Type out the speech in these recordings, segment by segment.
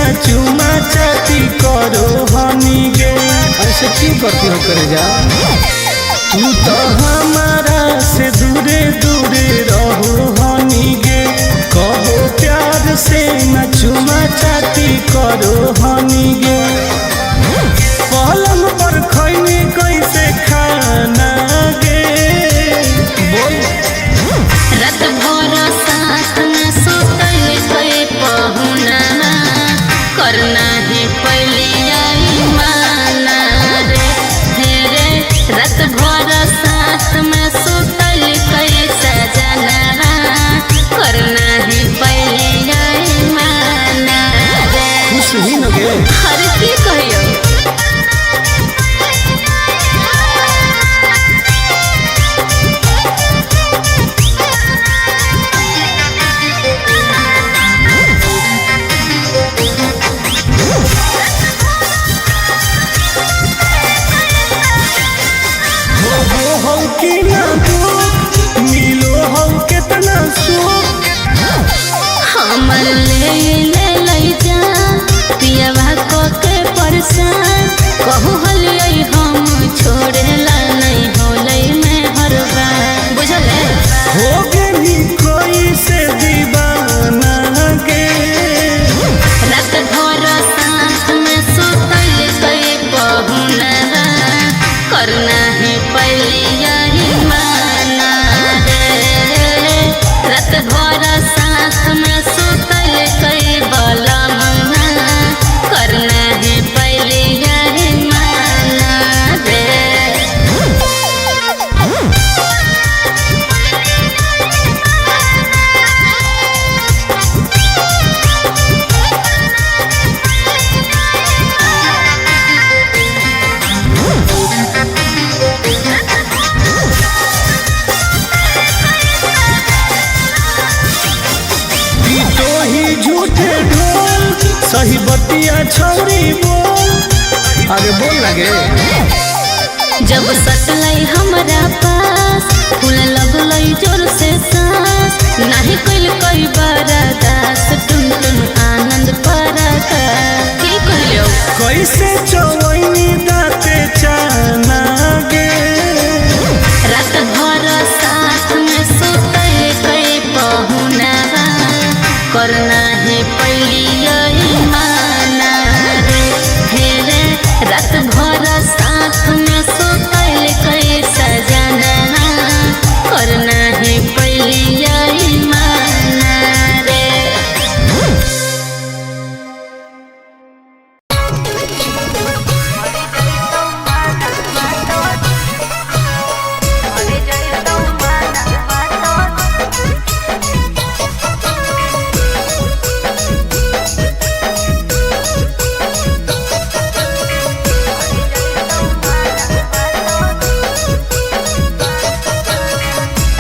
ना चुमा चाटी करो हनी गे। ऐसे क्यों करती हो करे जा? तू तो हमारा से दूरे दूरे रहो हनी गे। कहो प्यार से ना चुमा चाटी करो हनी गे। पलंग पर खैनी कैसे खाना गे। बोल रात भर साथ में सुतल कोई पहुना करना ही पहले आई माना रे। रे रात भर साथ में सुतल कोई सजना करना ही पहले आई माना रे। खुश ही न गे। हर की कहियो हमर ले जा पियवा को के परेशान कहू हलियै हम छोड़ेला नहीं होलै में हर बार बुझले हो गई कोई से दीवाना गे। रात भर साथ में सुतल कोई पहुना करना ही पहले यही माना रे। रात भर साथ में सुतल कोई बलम करना ही पहले यही माना रे। तो ही झूठे ढोल सही बतिया छौरी बोल। अरे बोल लगे। जब सटलै हमरा पास फूल लगलै जोर से सांस नहीं कइल कोई बर्दाश्त टुन टुन आनंद परका की कहियो कैसे चवैनी दाते चाना गे। रात भर साथ में सुतल कोई पहुना करना है पहली यही माना रे। रे रात भर साथ में सुतल कोई सजना करना है पहली यही माना रे।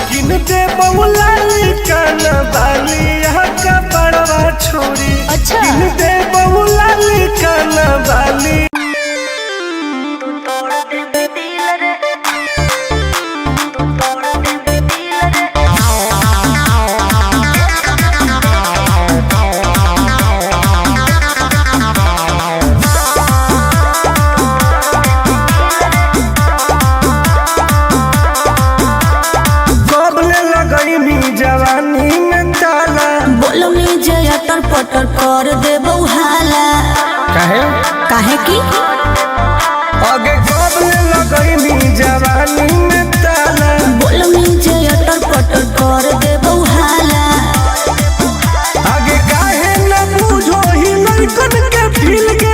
किन दे बउला काना बाली यहाँ का बड़वा छोरी। अच्छा। किन दे बउला काना बाली। कबले लगई मी जवानी में ताला। बोलो में जया तर पटर कर देबो हाला काहे? काहे की आगे कबले लगई मी जवानी में ताला। बोलो में जया तर पटर कर देबो हाला आगे काहे न बुझो ही लड़कन के फील के।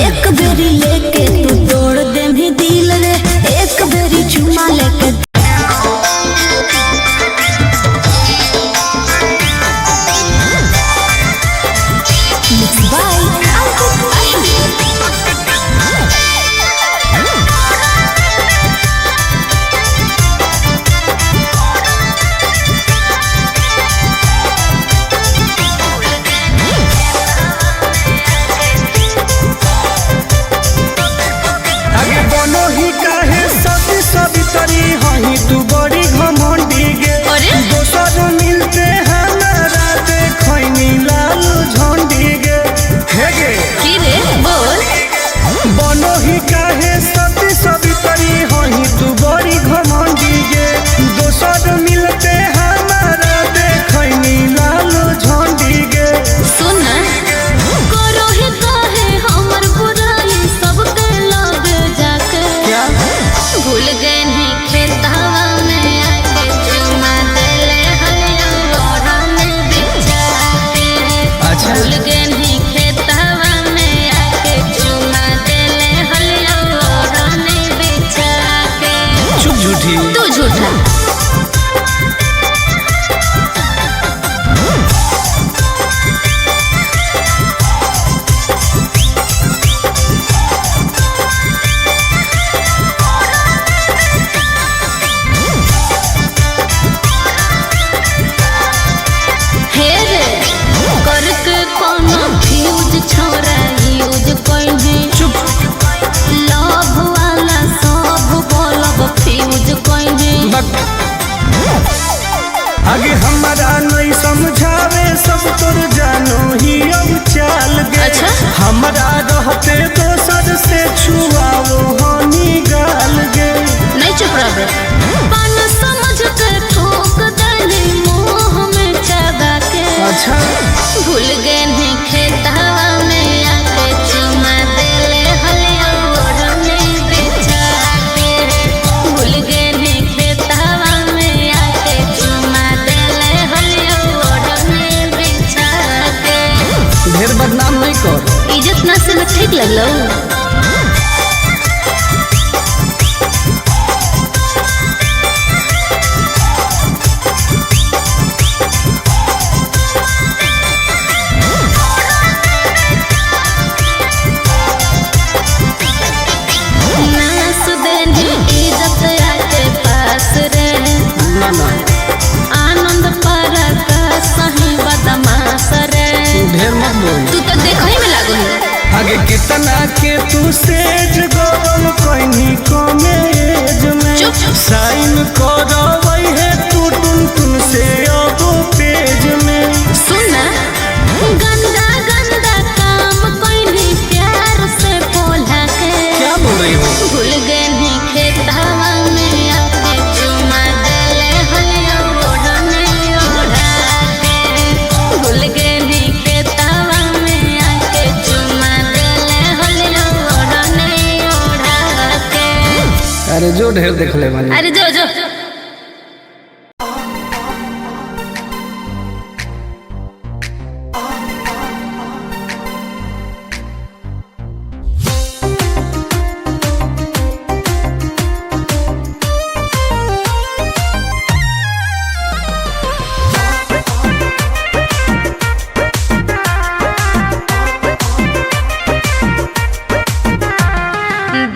एक बेरी लेके तू तोड़ दे भी दिल रे। एक बेरी चुमा लेके दोसर मिलते हमारा देखनी लालो झंडी गे। सुन करो ही काहे हमर बुराई सबके लगे जाके। क्या भूल गए नहीं खेतवा में आके चुमा देले हलिया ओढ़ा में बिछा के। अच्छा। भूल गए नहीं खेतवा में आके चुमा देले हलिया ओढ़ा में बिछा के। चुप झूठी। तू झूठा। हे रे करके कोनो फ्यूज छोरा यूज कइने। चुप। लव वाला सब बोलब फ्यूज कइने। आगे हमारा नहीं समझावे सब तोर जानो ही अब चाल गे। अच्छा। हमारा रहते दोसर से छुआओ हनी गाल गे। नहीं चुप रह। पान समझ के ठोक देली मुंह में चबा के। अच्छा। भूल गए नहीं खेतवा में आके चुमा देले हलिया ओढ़ने बिछा के। भूल गए नहीं खेतवा में आके चुमा देले हलिया ओढ़ने बिछा के। ढेर बदनाम नहीं कर। इज्जत ना से ठीक लगलो। नास देली इज्जत आके पास रे। ना ना आनंद पर का सही बदमाश रे। ढेर मत बोल। तू तो देखई में लागो है। आगे कितना के तू सेज गोल कहनी कॉमेज में। चुप। साइन करवई है तू टुन से अब पेज में। सुन गंदा गंदा काम कोइनी प्यार से बोला के। क्या बोल रही हो? भूल गए नहीं खेतवा में आके चुमा देले हलिया ओढ़ने ओढ़ा के। भूल गए नहीं खेतवा में आके चुमा देले हलिया ओढ़ने ओढ़ा के। अरे जो ढेर देख ले मानी। अरे जो जो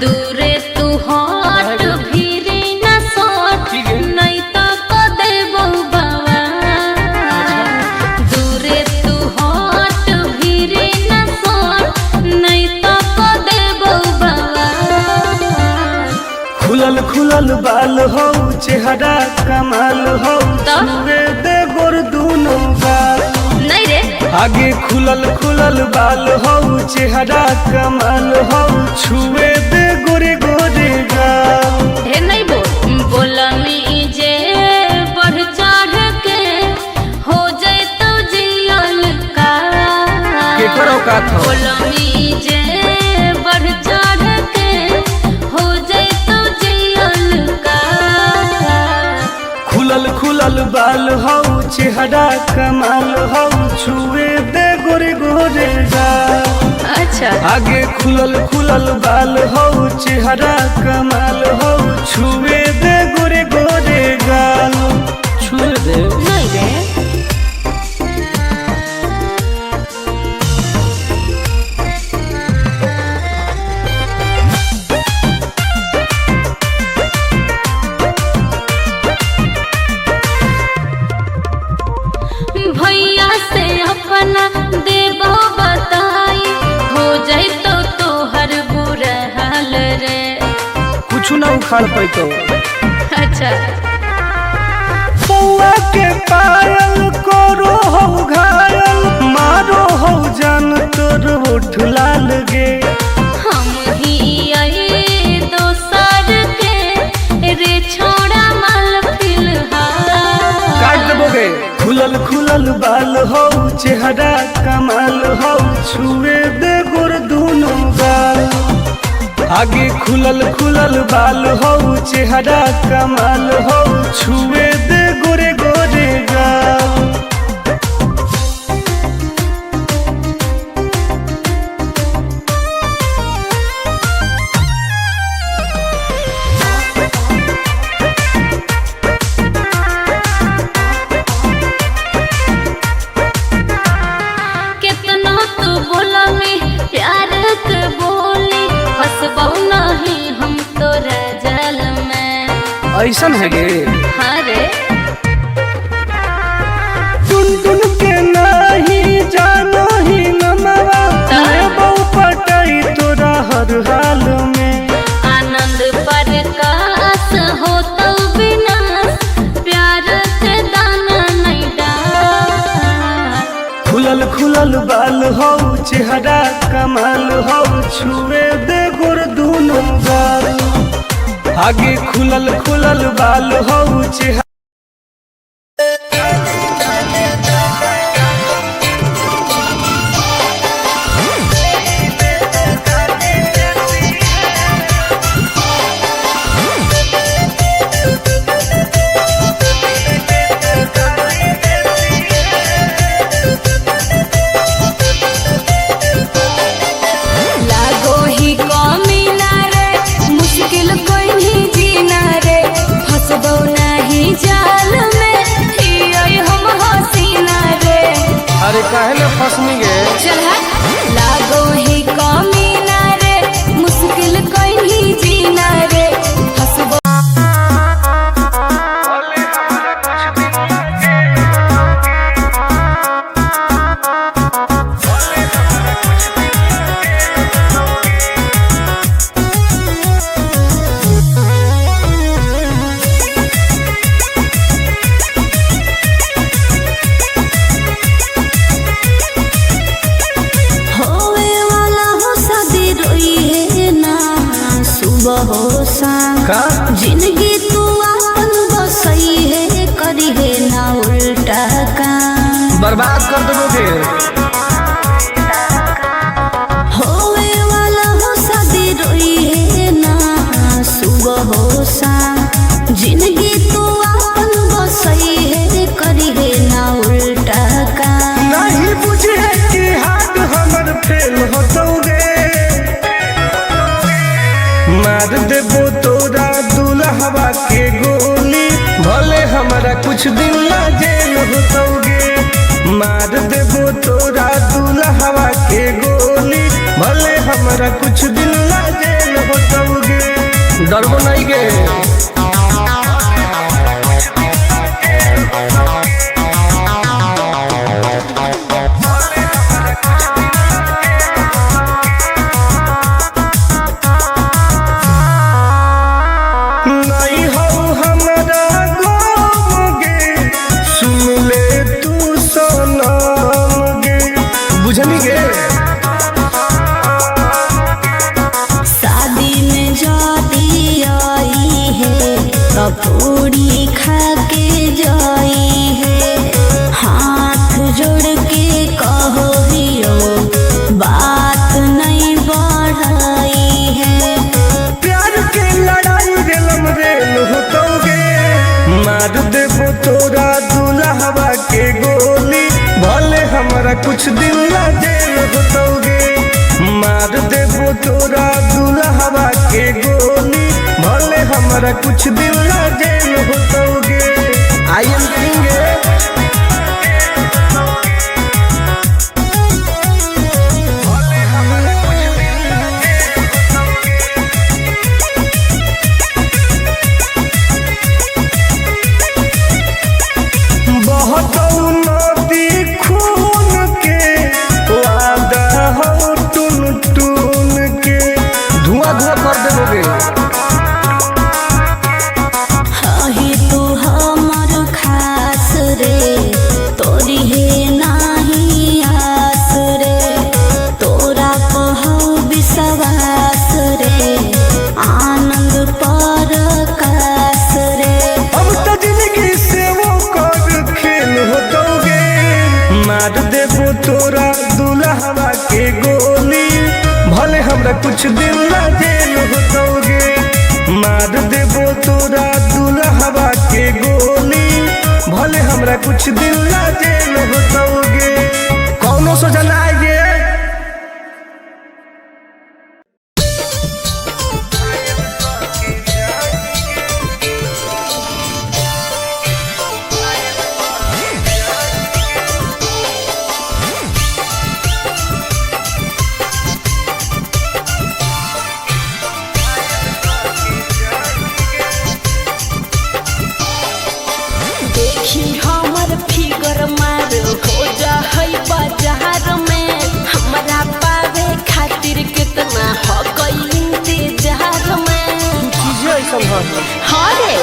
दूरे तू हट भीरी न सोट नहीं तो को देबो बाबा। दूरे तू हट भीरी न सोट नहीं तो को देबो बाबा। खुलल खुलल बाल हो चेहरा कमाल हो तो? छुए दे गोर दूनो गाल। नहीं रे आगे खुलल खुलल बाल हो चेहरा कमाल हो छुए दे गोरे गोरे गाल। हे नहीं बोलमी जे बढ़ चढ़ के हो जाए तो जियल का। केकर औकात हो? बोलमी जे बढ़ चढ़ के हो जाए तो जियल का। खुलल खुलल बाल हो चेहरा कमाल हो छुए दे गोरे गोरे गाल। अच्छा आगे खुलल खुलल बाल हो चेहरा कमाल हो छुए दे गोरे गोरे गाल। छुए दे। नहीं रे भैया से अपना देबो बताई हो जाए तो तोहर बुरा हाल रे। कुछ ना उखाड़ पैतो। अच्छा पौआ के पायल करो हो घायल मारो हो जान तोर होठ लाल गे। हम ही आई दोसर के रे छोड़ा माल फिलहाल। खुलल बाल हो चेहरा कमाल हो छुए दे गोर दोनों गाल आगे खुलल बाल हो चेहरा कमाल हो छुए दे गोरे गोरे गाल ऐसन है गे हाँ रे टुन के नहीं जानो ही नमवा बहु पटाई तोरा हर हाल में आनंद प्रकाश हो तो विनाश प्यार से दाना नहीं डाल खुलल बाल हो चेहरा कमाल हो छुए दे गोर दोनों गाल आगे खुलल बाल हो चेहरा अरे काहे ना फसनी गे चल लागो ही कमीना रे मुश्किल कोई नहीं जीना रे हसबो का जिंदगी तू अपन बसई है करी है ना उल्टा काम बर्बाद कर दोगे होवे वाला हो शादी रोई है ना सुबह हो शाम जिंदगी तू अपन बसई है करी है ना उल्टा काम नहीं बुझे कि हाथ हमर फेल होतोगे मार देबो तोरा दुल्हवा के गोली भले हमारा कुछ दिन ला जेल होतोगे मार देबो तोरा दुल्हवा के गोली भले हमारा कुछ दिन ला जेल होतोगे डरबो नहीं गे बुझनी गे शादी में जाती आई है तो पूरी खा के जाई है हाथ जोड़ के कहो हियो बात नहीं बढ़ाई है प्यार के लड़ाई रेलम रेल होतोगे मार देबो तोरा दुल्हवा के गोली भले हमारा कुछ दिन ला जेल होतोगे मार देबो तोरा दुल्हवा के गोली भले हमारा कुछ दिन ला जेल होतोगे आई एम करेंगे धुआं कर देबोगे ही तू कुछ दिन ला जेल होतोगे, मार देबो तोरा दुल्हवा के गोली, भले हमरा कुछ दिन ला जेल होतोगे। कौनो सोचा ना आएगे। देखी हमर फिगर मार हो जा है बाजार में, हमरा पावे खातिर कितना हो गई इंतजार में। चीजें ऐसा हाँ रे,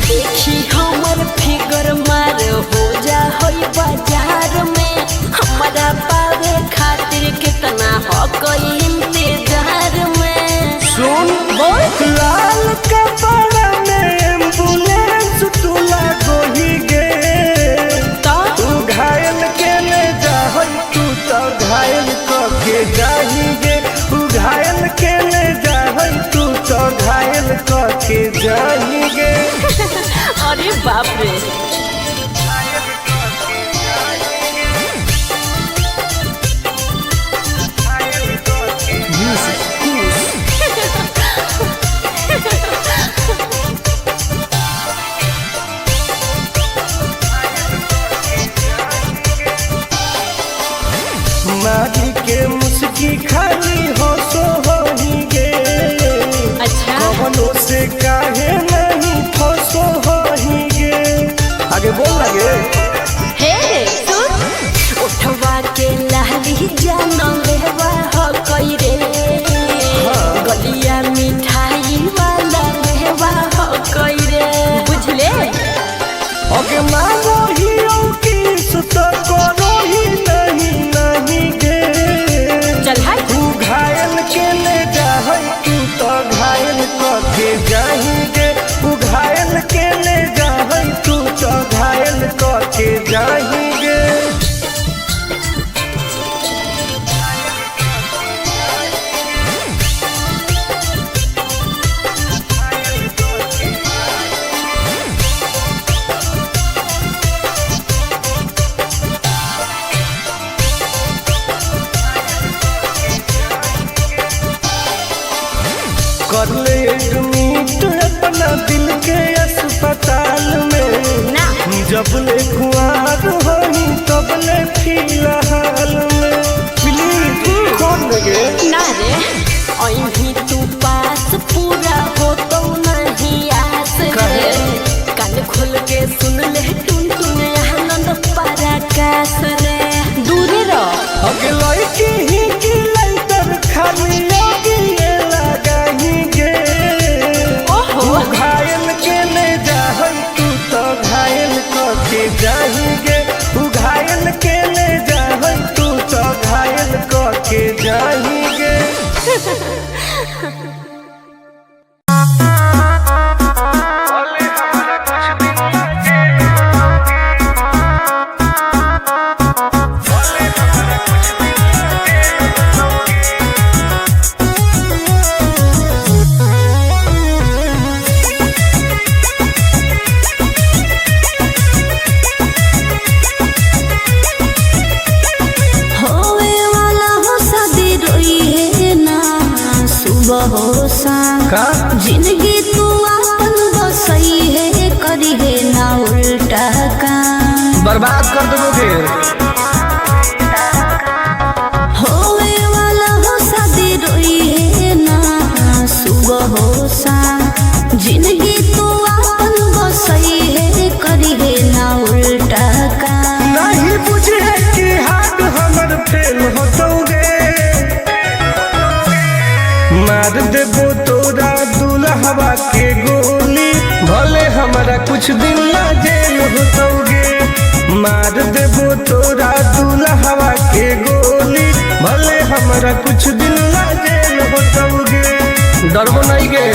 देखी हमर फिगर मार हो जा है बाजार में, हमरा पावे खातिर कितना हो गई इंतजार में। सुन बोल लाल कपड़ा में एम्बुलेंस तुला गोही गे, तू घायल के ले जाहई, तू तो घायल के जाही गे, तू घायल के ले जाहई, तू तो घायल के जाही गे। अरे बाप रे, मारी के मुस्की खाली हो सो होही गे, अच्छा कवनो से काहे नहीं फसो होही गे। आगे बोल लगे हे सुन, उठवा के लाली जानो लेवा हो कोई रे, गलिया मिठाई वाला लेवा हो कोई रे, बुझले। अगे मांगो ही किस तो करो ही नहीं गे, चल हाय तू घायल के ले जाहई, तू तो घायल के जाही गे, तू घायल के ले जाहई, तू तो घायल के जाही गे। कर ले एडमिट अपना दिल के अस्पताल में, ना जब ले कुआर होही तब ले फिलहाल में, प्लीज कौन लगे ना रे, अहीं तू पास पूरा हो तो नहीं आस रे, कान खोल के सुन ले टुन टुन आनंद पराकाश रे, दूरी रह। अगे लड़की ही की लइटर खाली लगी लगाही गे, ओहो तू घायल के ले जाहई, तू तो घायल के जाही गे, तू घायल के ले जाहई, तू तो घायल के जाही गे। का जिंदगी तू अपन बसई है, करी है ना उल्टा काम, बर्बाद कर देबो फिर। होवे वाला हो शादी रोई है ना सुबह हो शाम, जिंदगी तू अपन बसई है, करी है ना उल्टा काम। नहीं बुझे कि हाथ हमर फेल होतोगे, मार देबो तोरा दुल्हवा के गोली, भले हमरा कुछ दिन ला जेल होतोगे, मार देबो तोरा दुल्हवा के गोली, भले हमरा कुछ दिन ला जेल होतोगे। डरबो नहीं गे।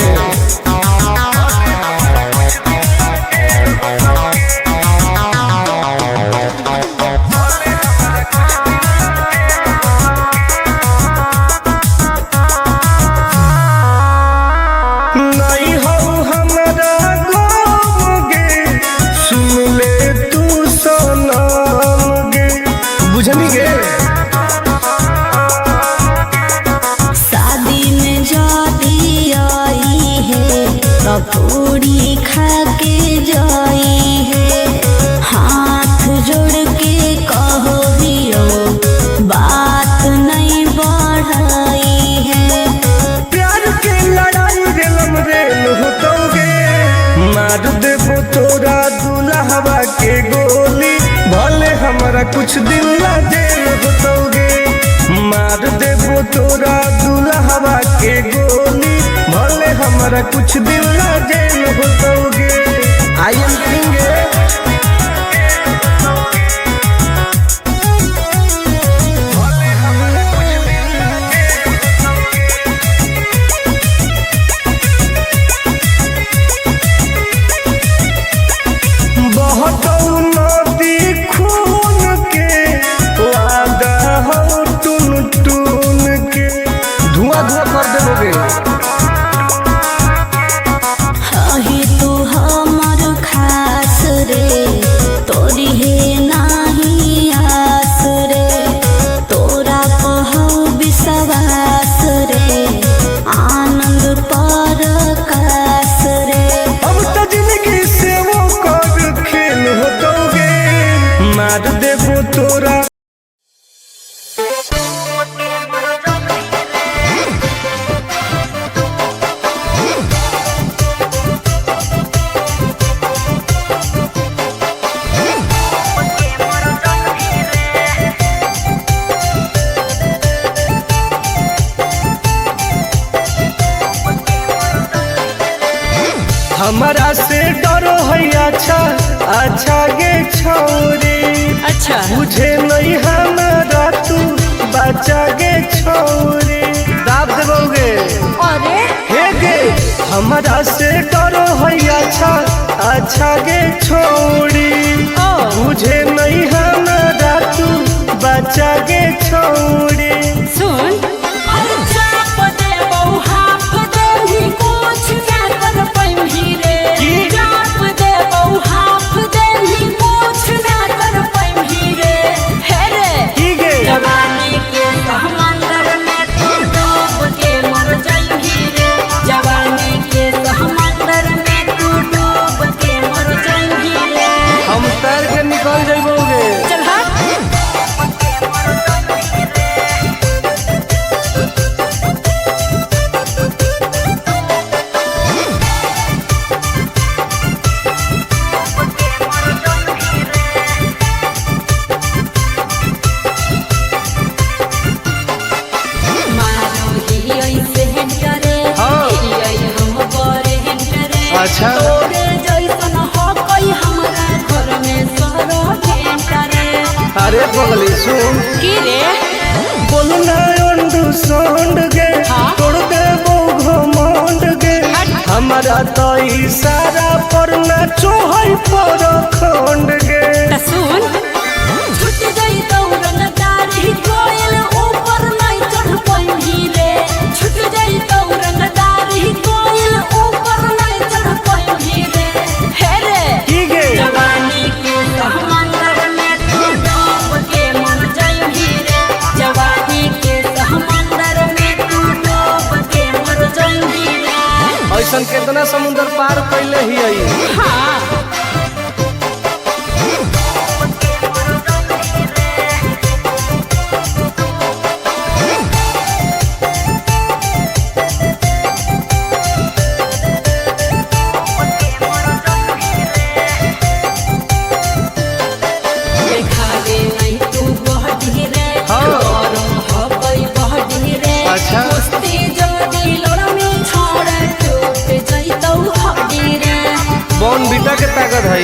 जाई है। हाथ जोड़ के कहो हियो बात नहीं बढ़ाई है। प्यार के लड़ाई रेलम रेल होतोगे, मार देबो तोरा दुल्हवा के गोली, भले हमारा कुछ दिन ला जेल होतोगे। मार देबो तोरा दुल्हवा के गोली, भले हमारा कुछ दिन ला जेल होतोगे। आई एम किंग मार देबो तोरा। हमारा से डरो है अच्छा अच्छा गे छोरी, अच्छा मुझे नहीं हमारा तू बचा गे छोरी। दाब देबोगे अरे हे गे, हमारा से डरो है अच्छा अच्छा गे छोरी, मुझे नहीं हमारा तू बचा गे छोरी। सुन निकल जाइबोगे। चल अच्छा अरे बगली सुन की रे बोलना अंडू सोंड गे, तोड़ देबो घमंड गे, हमारा तो इशारा पर नाचो है पर खंड गे। सुन छुट गई दौड़न दारी कोयल ऊपर नहीं चढ़ पाई रे, छुट गई दौड़न दारी कोयल ऊपर नहीं चढ़ पाई रे। हे रे की गे जवानी के समंदर में तू डूब के मर जाई रे, जवानी के समंदर में तू डूब के मर जाई रे। ऐसन कितना समुद्र पार कैले ही आई। हाँ अच्छा बॉन बीटा के ताकत है।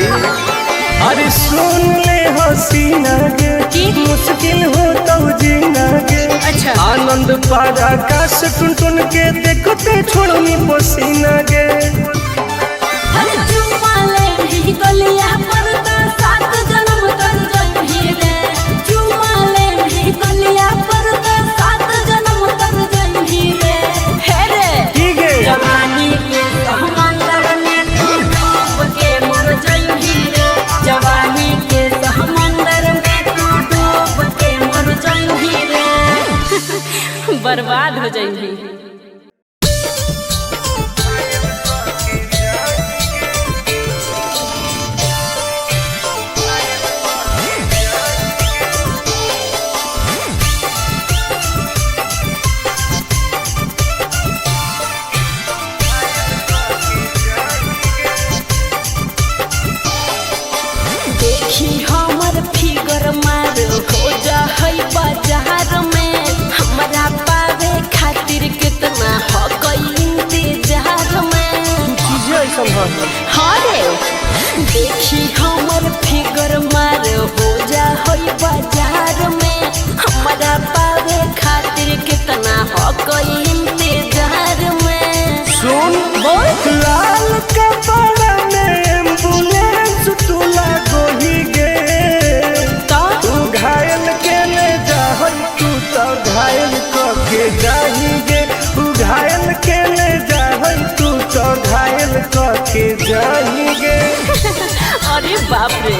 अरे सुन ले हसीना गे, मुश्किल हो तो जीना गे। अच्छा आनंद पार आकाश टुन टुन के देखते छोड़नी पसीना गे। जवानी के समंदर में तू डूब के मर जाई रे, जवानी के समंदर में तू डूब के मर जाई रे। बर्बाद हो जाई। देखी हमर फिगर मार हो जा है बाजार में हमरा पावे खातिर कितना हो गई इंतजार में चीजें ऐसा है। हाँ रे देखी हमर फिगर मार हो जा है बाजार में हमरा पावे खातिर कितना हो गई इंतजार में सुन बोल लाल कपड़ा में एम्बुलेंस तुला गोही गे तो तू घायल के ले जाहन तू तो घायल के जाही गे तू घायल के ले जाहन तू तो घायल के जाही गे अरे बाप रे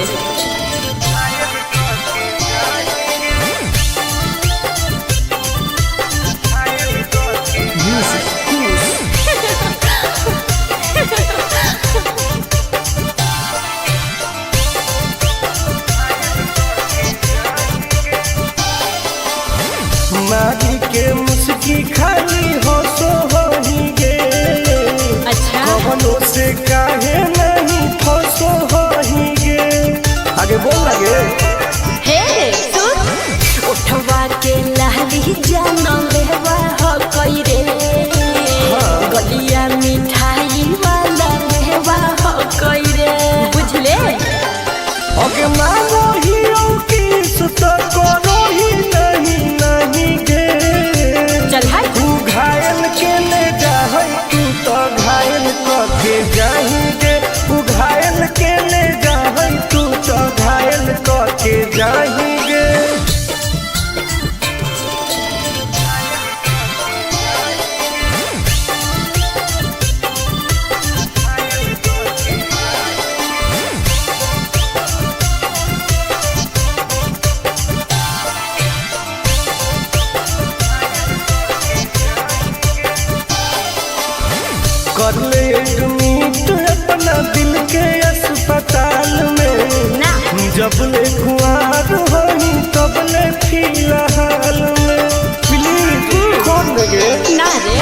मारी के मुस्की खाली हो सो होही गे अच्छा कवनों से काहे नहीं फसो होही गे आगे बोल लगे हे सुन उठवा के लाली जाना लेवा हो कोई रे गलिया मिठाई वाला लेवा हो कोई रे बुझले ओके मानो ही की सुत करो ही नहीं गे चल हाय तू घायल के ले जाहै तू तो घायल के जाही गे तू घायल के ले जाहै तू तो घायल के जाही गे कर ले एडमिट अपना दिल के अस्पताल में ना जब ले खुआर होही तब ले फिलहाल में प्लीज खोल लगे ना रे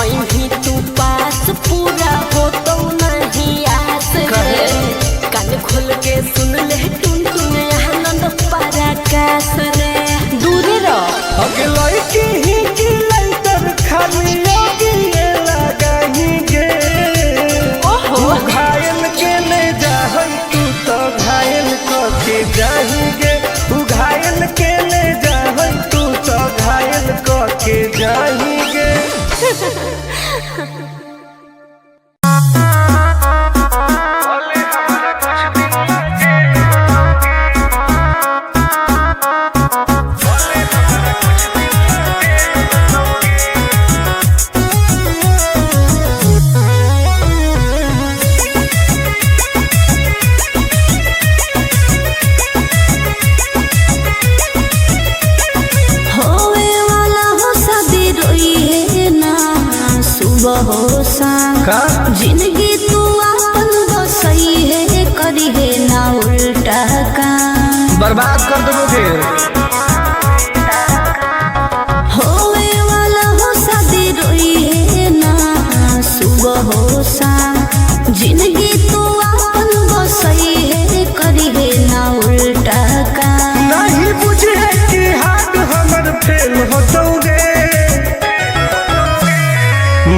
अहीं तू पास पूरा हो तो नहीं आस रे कान खोल के सुन ले टुन टुन आनंद पराकाश रे दूर रह अगला की ही की लाइटर खाली योगी लगाही गे ओहो तू घायल के ले जाहै तू तो घायल के जाही गे तू घायल के ले जाहै तू तो घायल के जाही गे होवे वाला हो शादी रोई है ना सुबह हो शाम का जिंदगी तू अपन बसई है करी है ना उल्टा काम बर्बाद कर दोगे होवे वाला हो शादी रोई है ना सुबह हो शाम जिंदगी तू अपन बसई है करी है ना उल्टा काम नहीं बुझे कि हाथ हमर फेल होतोगे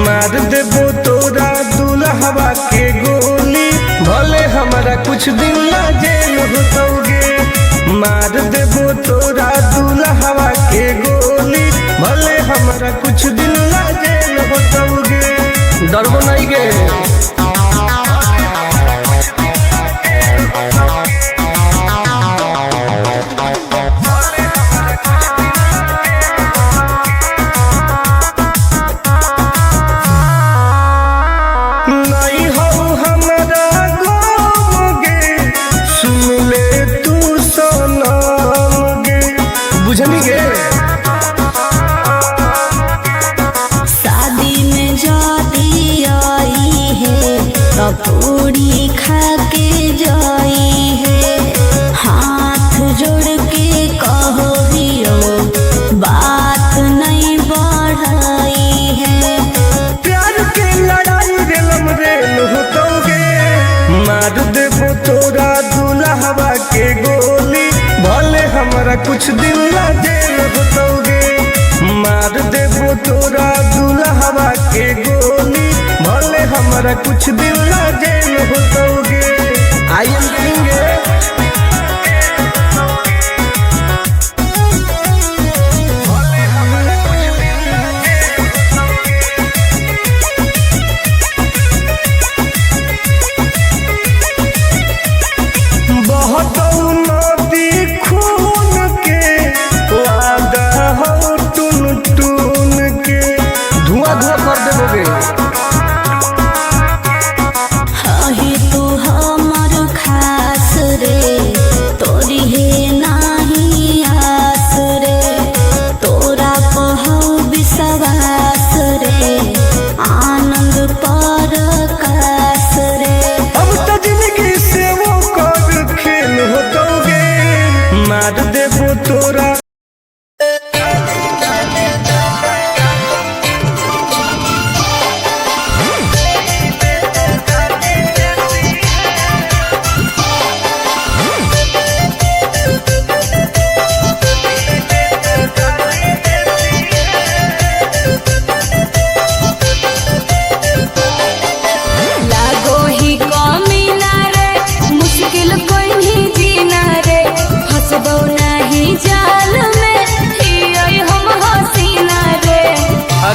मार देबो तोरा दुल्हवा के गोली भले हमारा कुछ दिन ला जेल होतोगे मार देबो तोरा दुल्हवा के गोली भले हमारा कुछ दिन ला जेल होतोगे डरबो नहीं गे नहीं हो हमारा गोगे सुन ले तू सनम गे बुझनी गे शादी में जाती आई है तो पूरी खा के जाई है हाथ जोड़ के कहो हियो बात नहीं बढ़ाई है प्यार के लड़ाई रेलम रेल होतोगे मार देबो तोरा दुल्हवा के हमारा कुछ दिन ला जेल होतोगे, मार देबो तोरा दुल्हवा के गोली, भले हमारा कुछ दिन ला जेल होतोगे। आई एम किंग कर देबोगे। हही तू हमर खास रे, तोरी हे नाही आस रे, तोरा कहू विश्वास रे, आनंद परकाश रे। अब तो जिंदगी से वो कर खेल होतोगे, मार देबो तोरा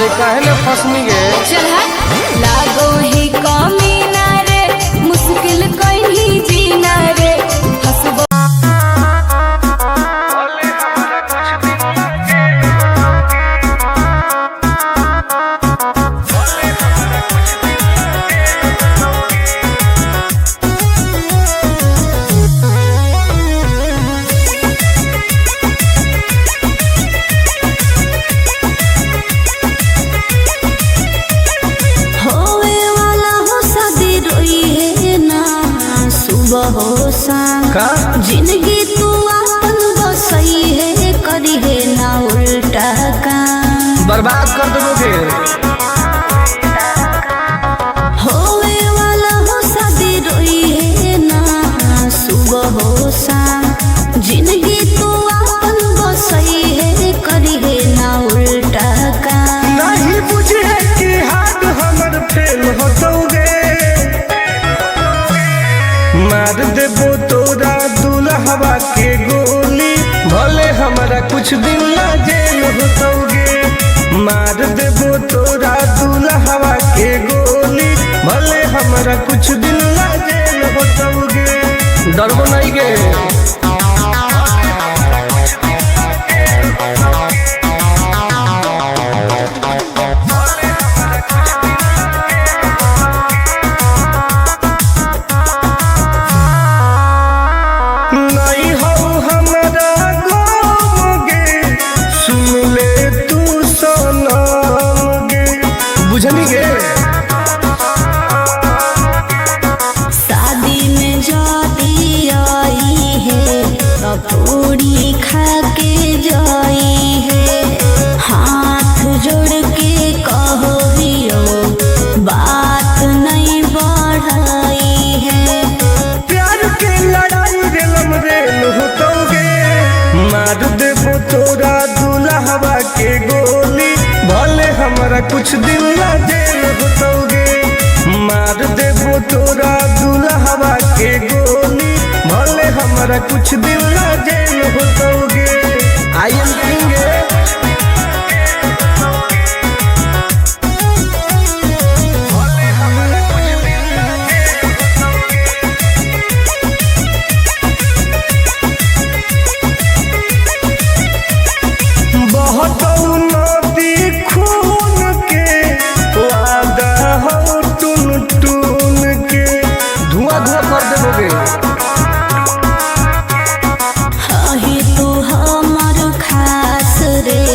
काहे न फसनी गे। चल हट, लागो ही कमीना रे, मुश्किल कहीं जीना रे, हंसबो हो का? जिंदगी तू अपन बसई है, करी है ना उल्टा काम, बर्बाद कर दोगे। होवे वाला हो शादी रोई है ना सुबह हो शाम, जिंदगी तू अपन बसई है, करी है ना उल्टा काम। नहीं बुझे कि हाथ हमर फेल होतोगे, मार देबो तोरा दुल्हवा के गोली, भले हमारा कुछ दिन ला जेल होतोगे, मार देबो तोरा दुल्हवा के गोली, भले हमारा कुछ दिन ला जेल होतोगे। डरबो नहीं गे। बुझनी गे। शादी में जाती आई है, पूरी खा के जाई है, हाथ जोड़ के कहो हियो, बात नहीं बढ़ाई है। प्यार के लड़ाई दिलम रेल होतोगे, मार देबो तोरा दुल्हवा के गोली, भले हमारा कुछ दिन ला जेल होतोगे, मार देबो तोरा दुल्हवा के गोली, भले हमारा कुछ दिन ला जेल होतोगे। आई एम किंग बहुत नदी खून के वादा हो, टून टून के धुआं धुआं कर देबोगे। हही तू हमर खास रे,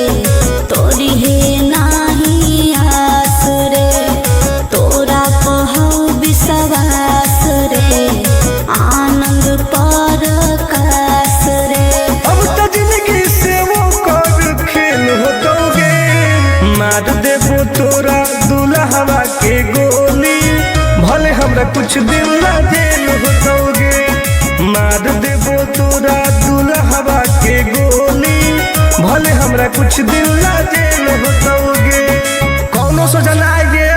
देबो तोरा दुल्हवा के गोली, भले हमरा कुछ दिन ला जेल होतोगे, कौनो सोचा ना आएगे।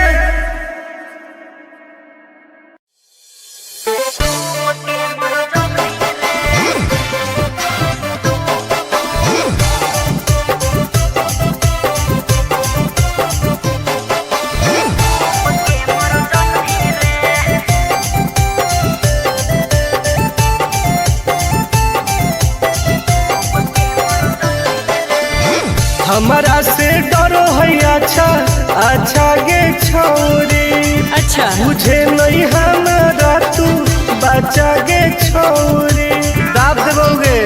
हमारा से डरो है अच्छा अच्छा गे छोरी, अच्छा मुझे नहीं हमारा तू बचा गे छोरी, दाब देबोगे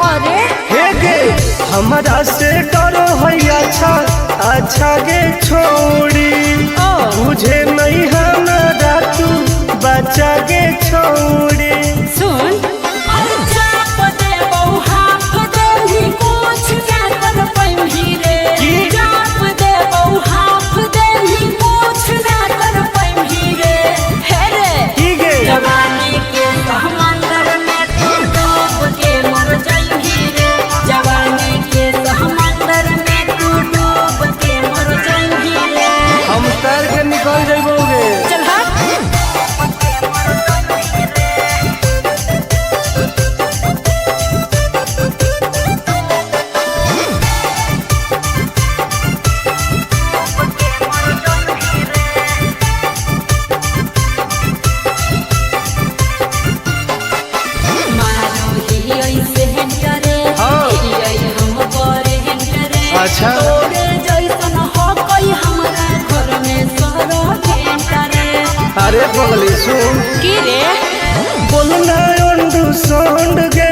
अरे हे गे। हमारा से डरो है अच्छा अच्छा गे छोरी, मुझे नहीं हमारा तू बचा गे छोरी। सुन निकल जाइबोगे। चल अच्छा अरे बगली सुन की रे बोलना अंडू सोंड गे,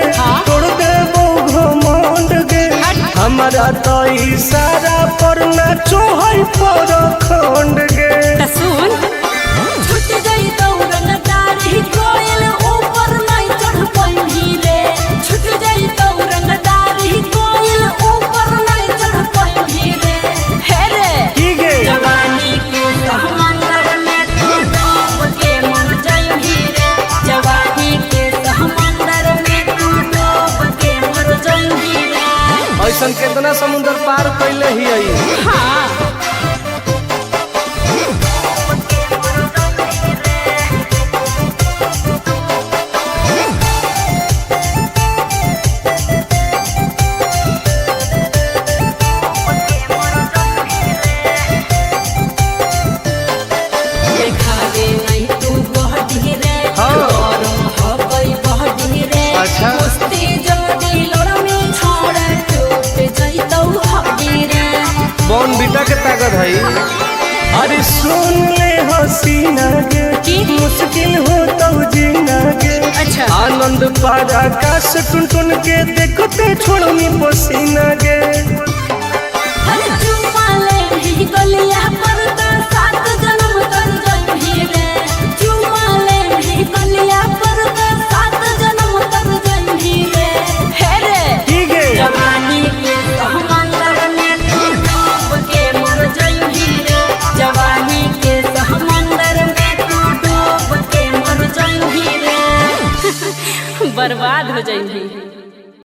तोड़ दे घमंड गे, हमारा तो इशारा पर नाचो है पर खंड गे। सुन छूट गई दौड़न दाढ़ी कोयल ऊपर नहीं चढ़ पाई रे, छूट गई दौड़न दाढ़ी कोयल ऊपर नहीं चढ़ पाई रे, हे रे की गे जवानी के समंदर में तू डूब के मर जाएगी रे, जवानी के समंदर में तू डूब के मर जाएगी रे। ऐसा कितना समुद्र पार कैले ही आई। हाँ अच्छा बॉन बीटा के ताकत है। अरे सुन ले हसीना गे, मुश्किल हो तो जीना गे, अच्छा आनंद पारा आकाश टुन टुन के देखते छोड़नी पसीना गे। गलिया पर तो 7 जन्म कर जाई रे, चुमा ले गलिया पर तो 7 जन्म कर जाई रे, हे रे की गे जवानी के समंदर में तू डूब के मर जाई रे, जवानी के समंदर में तू डूब के मर जाई रे, बर्बाद हो जाई।